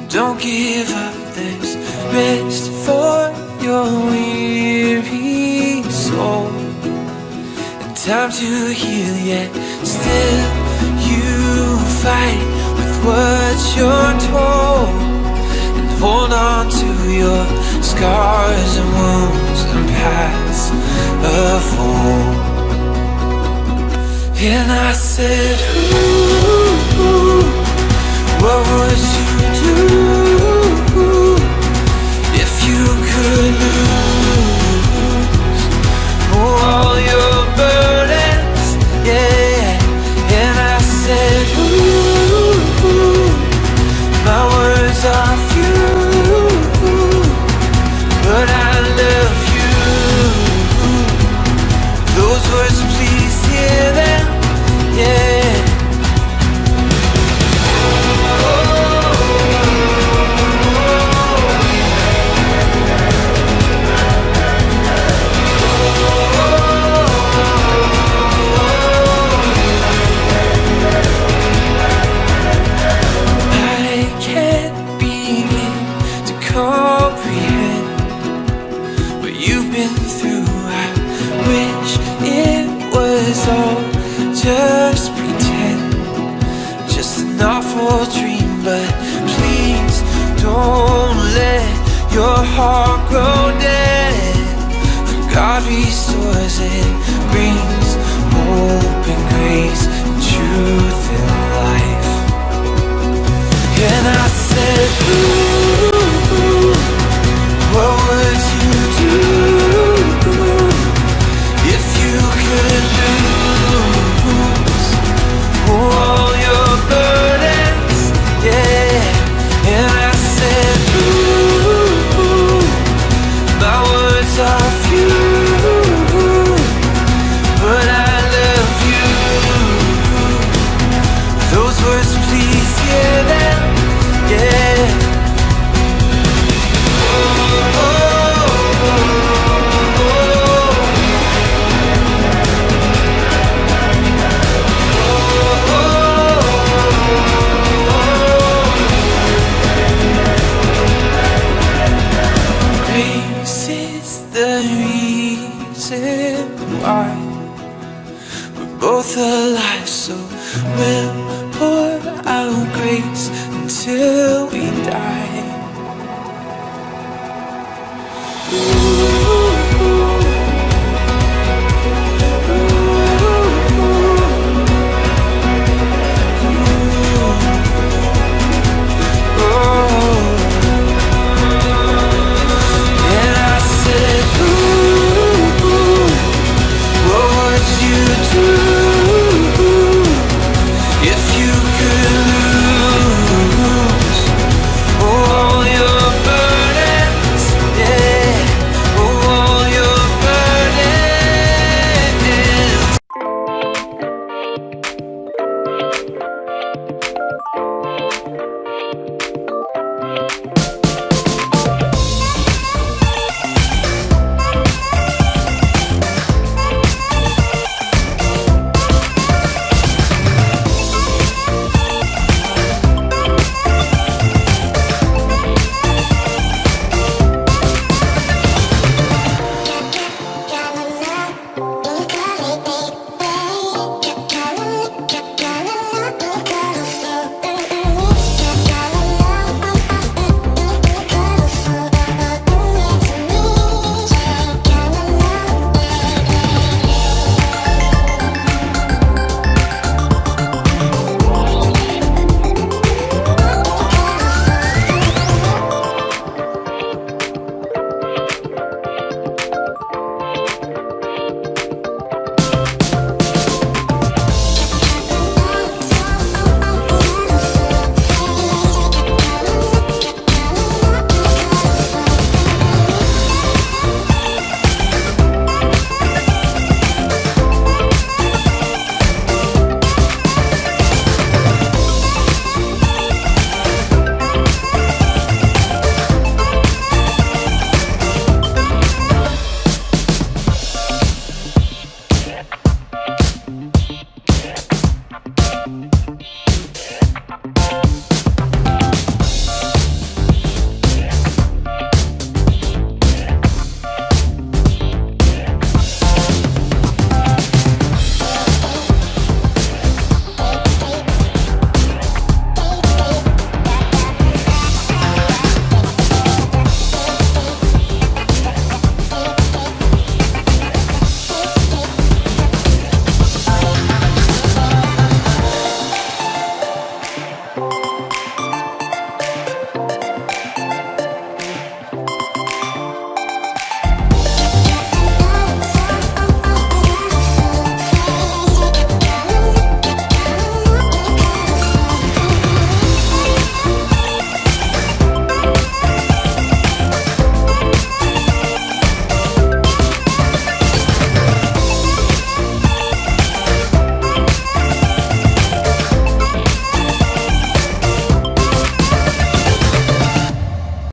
Don't give up, there's rest for your weary soul, and time to heal, yet still you fight with what you're told, and hold on to your scars and wounds and paths of old. And I said, ooh, what would you do if you could lose all your burdens? Yeah. And I said, ooh, my words are few, but I love you. Those words, please hear them. Yeah. Just pretend, just an awful dream, but please don't let your heart grow dead. For God restores and brings hope and grace and truth and life. And I said, ooh, what would you do if you could lose all your burdens? Yeah. And I said, ooh, my words are few, but I love you. Those words, please hear them. Yeah. Grace is the reason why we're both alive, so we'll pour out grace until we die.